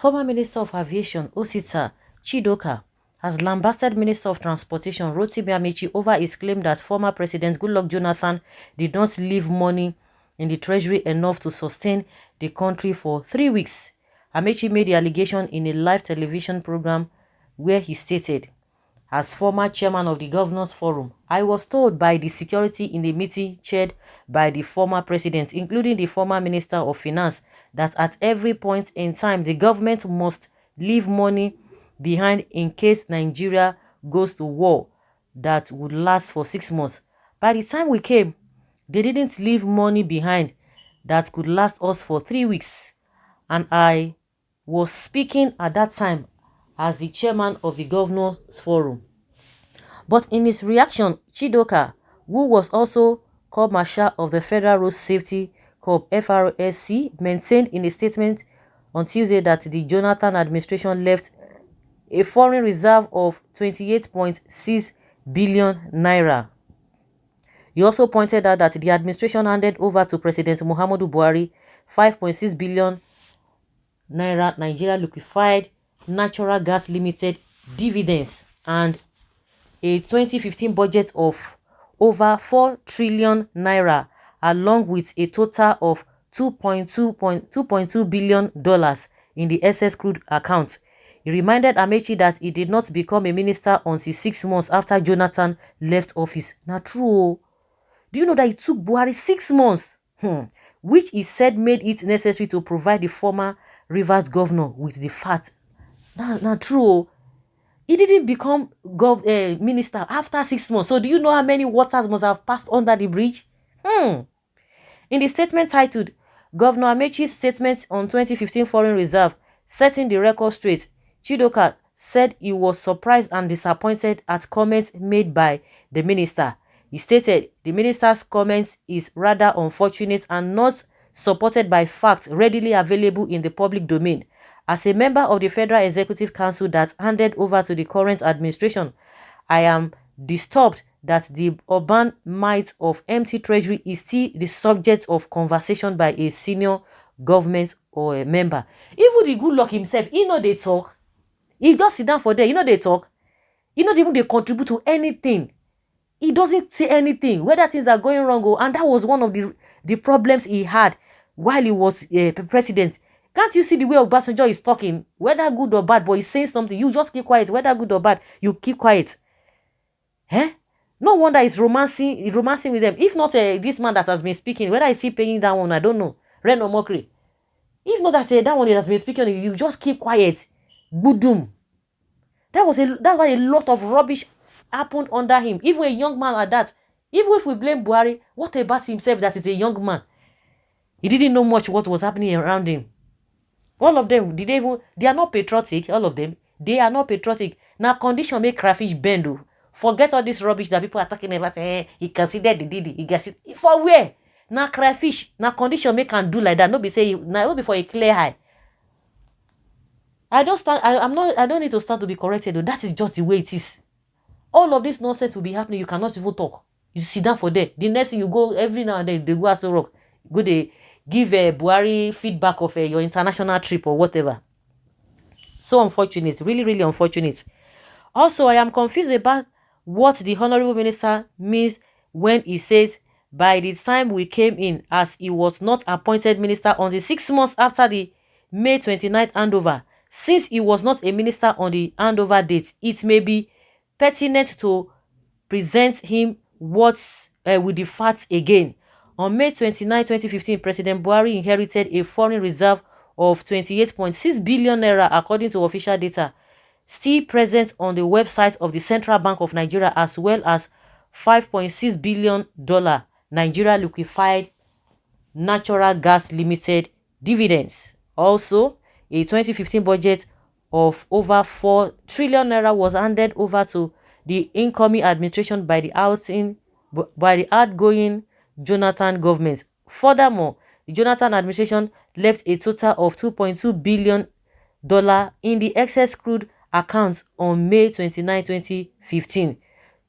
Former Minister of Aviation Osita Chidoka has lambasted Minister of Transportation Rotimi Ameachi over his claim that former President Goodluck Jonathan did not leave money in the treasury enough to sustain the country for 3 weeks. Ameachi made the allegation in a live television program where he stated, "As former chairman of the Governors Forum, I was told by the security in a meeting chaired by the former president, including the former Minister of Finance, that at every point in time the government must leave money behind in case Nigeria goes to war that would last for 6 months. By the time we came, they didn't leave money behind that could last us for 3 weeks. And I was speaking at that time as the chairman of the Governors Forum." But in his reaction, Chidoka, who was also Corps Marshal of the Federal Road Safety Corps FRSC, maintained in a statement on Tuesday that the Jonathan administration left a foreign reserve of 28.6 billion naira. He also pointed out that the administration handed over to President Muhammadu Buhari 5.6 billion naira Nigeria Liquefied Natural Gas Limited dividends and a 2015 budget of over 4 trillion naira, along with a total of $2.2 billion in the excess crude account. He reminded Amechi that he did not become a minister until 6 months after Jonathan left office. Now true. Do you know that it took Buhari 6 months? Which he said made it necessary to provide the former Rivers governor with the fat. Now true. He didn't become minister after 6 months. So do you know how many waters must have passed under the bridge? In the statement titled Governor Amechi's Statement on 2015 Foreign Reserve, Setting the Record Straight, Chidoka said he was surprised and disappointed at comments made by the minister. He stated the minister's comments is rather unfortunate and not supported by facts readily available in the public domain. As a member of the Federal Executive Council that handed over to the current administration, I am disturbed that the urban might of empty treasury is still the subject of conversation by a senior government or a member. Even the Goodluck himself, he know they talk. He just sit down for there, you know they talk. You know even they contribute to anything. He doesn't say anything, whether things are going wrong, and that was one of the problems he had while he was president. Can't you see the way Obasanjo is talking? Whether good or bad, but he's saying something, you just keep quiet. Whether good or bad, you keep quiet. No wonder he's romancing with them. If not this man that has been speaking, whether is he paying that one, I don't know. Ren or mockery. If not that one that has been speaking, you just keep quiet. Budum. That's why a lot of rubbish happened under him. Even a young man like that. Even if we blame Buhari, what about himself that is a young man? He didn't know much what was happening around him. All of them, they are not patriotic, all of them. They are not patriotic. Now condition make crayfish bend. Forget all this rubbish that people are talking about. He considered the did he gets it. For where? Now crayfish, now condition make can do like that. No be say now before a clear eye. I don't need to start to be corrected though. That is just the way it is. All of this nonsense will be happening. You cannot even talk. You sit down for there. The next thing you go every now and then they go as a rock. Go they give Buhari feedback of your international trip or whatever. So unfortunate. Really, really unfortunate. Also, I am confused about what the Honorable Minister means when he says by the time we came in, as he was not appointed minister until 6 months after the May 29th handover. Since he was not a minister on the handover date, it may be pertinent to present him with the facts again. On May 29, 2015, President Buhari inherited a foreign reserve of 28.6 billion naira according to official data, still present on the website of the Central Bank of Nigeria, as well as $5.6 billion Nigeria Liquefied Natural Gas Limited dividends. Also, a 2015 budget of over 4 trillion naira was handed over to the incoming administration by the outgoing Jonathan government. Furthermore, the Jonathan administration left a total of $2.2 billion in the excess crude account on May 29, 2015.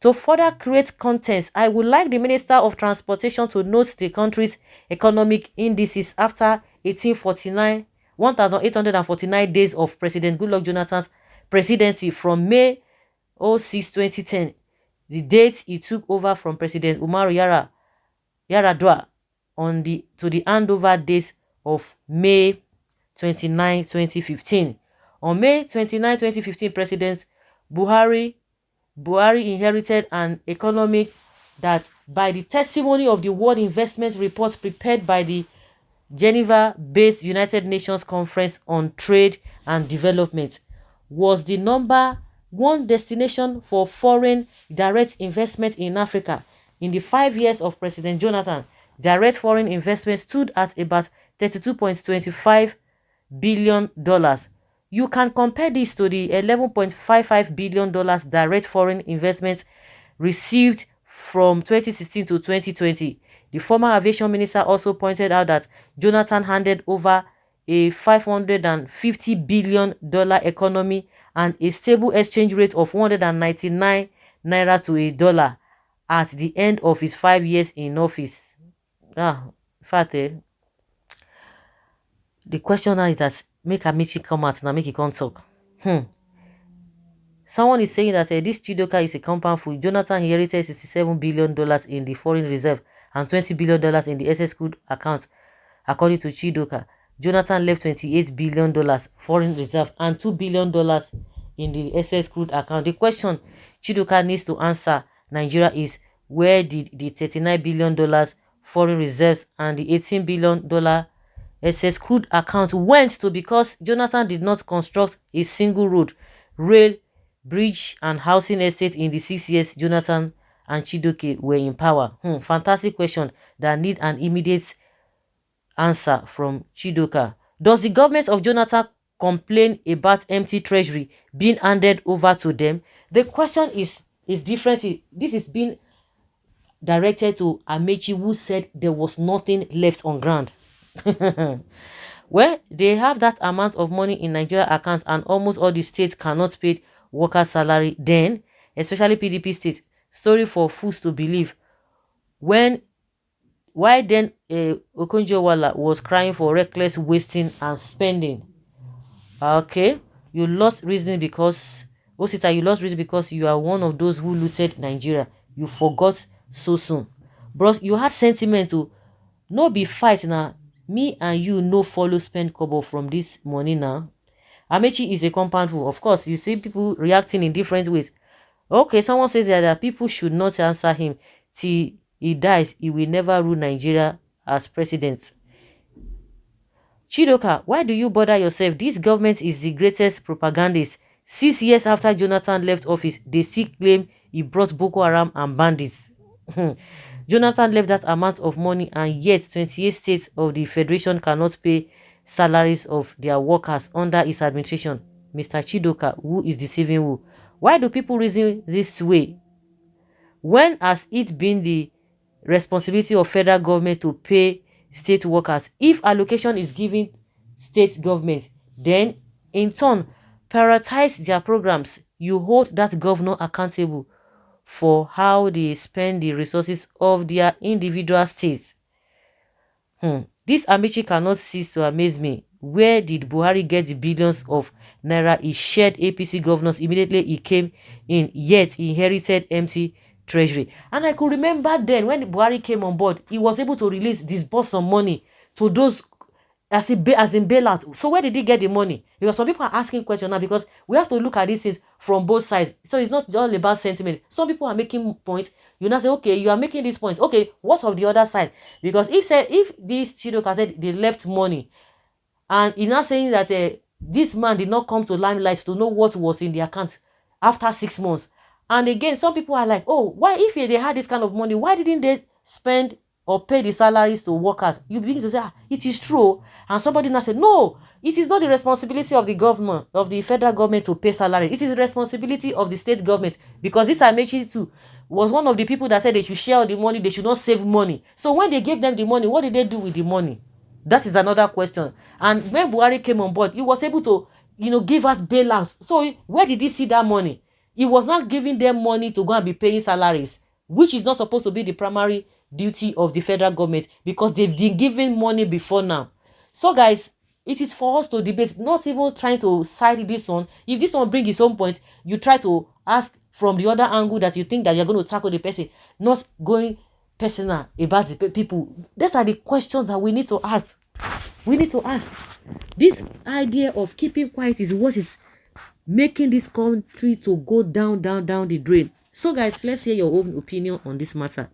To further create context, I would like the Minister of Transportation to note the country's economic indices after 1849 1,849 days of President Goodluck Jonathan's presidency from May 6, 2010, the date he took over from President Umaru Yar'Adua, to the handover date of May 29, 2015. On May 29, 2015, President Buhari inherited an economy that, by the testimony of the World Investment Report prepared by the Geneva-based United Nations Conference on Trade and Development, was the #1 destination for foreign direct investment in Africa. In the 5 years of President Jonathan, direct foreign investment stood at about $32.25 billion. You can compare this to the $11.55 billion direct foreign investment received from 2016 to 2020. The former aviation minister also pointed out that Jonathan handed over a $550 billion economy and a stable exchange rate of 199 naira to a dollar at the end of his 5 years in office. In fact, the question now is that make Ameachi come out now, make he come talk. Someone is saying that this Chidoka is a compound fool. Jonathan inherited $67 billion in the foreign reserve and $20 billion in the SS crude account. According to Chidoka, Jonathan left $28 billion foreign reserve and $2 billion in the SS crude account. The question Chidoka needs to answer Nigeria is, where did the $39 billion foreign reserves and the $18 billion SS crude account went to? Because Jonathan did not construct a single road, rail, bridge and housing estate in the 6 years Jonathan and Chidoke were in power. Fantastic question that need an immediate answer from Chidoka. Does the government of Jonathan complain about empty treasury being handed over to them? The question is different. This is being directed to Amechi, who said there was nothing left on ground. Well, they have that amount of money in Nigeria accounts and almost all the states cannot pay workers' salary, then, especially PDP states. Story for fools to believe. Why then Okonjo-Iweala was crying for reckless wasting and spending? Okay, you lost reasoning because Osita, you lost reason because you are one of those who looted Nigeria. You forgot so soon. Bros, you had sentiment to no be fight now. Me and you no follow spend kobo from this money now. Amechi is a compound fool. Of course, you see people reacting in different ways. Okay, someone says that people should not answer him till he dies. He will never rule Nigeria as president. Chidoka, why do you bother yourself? This government is the greatest propagandist. 6 years after Jonathan left office, they still claim he brought Boko Haram and bandits. Jonathan left that amount of money, and yet 28 states of the federation cannot pay salaries of their workers under his administration. Mr. Chidoka, who is deceiving who? Why do people reason this way? When has it been the responsibility of federal government to pay state workers? If allocation is given state government, then in turn prioritize their programs. You hold that governor accountable for how they spend the resources of their individual states. This Amechi cannot cease to amaze me. Where did Buhari get the billions of naira he shared APC governors immediately he came in, yet he inherited empty treasury? And I could remember then when Buhari came on board, he was able to disburse some money to those as in bailout. So where did he get the money? Because some people are asking questions now, because we have to look at these things from both sides. So it's not all about sentiment. Some people are making points. You now say, okay, you are making this point. Okay, what of the other side? Because if this Chidoka said they left money, and he's now saying that this man did not come to limelight to know what was in the account after 6 months. And again, some people are like, oh, why, if they had this kind of money, why didn't they spend or pay the salaries to workers? You begin to say, it is true. And somebody now said, no, it is not the responsibility of the government, of the federal government, to pay salary. It is the responsibility of the state government, because this Amechi too was one of the people that said they should share the money, they should not save money. So when they gave them the money, what did they do with the money? That is another question. And when Buhari came on board, he was able to, give out bailouts. So where did he see that money? He was not giving them money to go and be paying salaries, which is not supposed to be the primary duty of the federal government, because they've been given money before now. So guys, It is for us to debate, not even trying to side this one. If this one bring his own point, you try to ask from the other angle that you think that you're going to tackle the person, not going personal about the people. These are the questions that we need to ask. We need to ask. This idea of keeping quiet is what is making this country to go down the drain. So guys, let's hear your own opinion on this matter.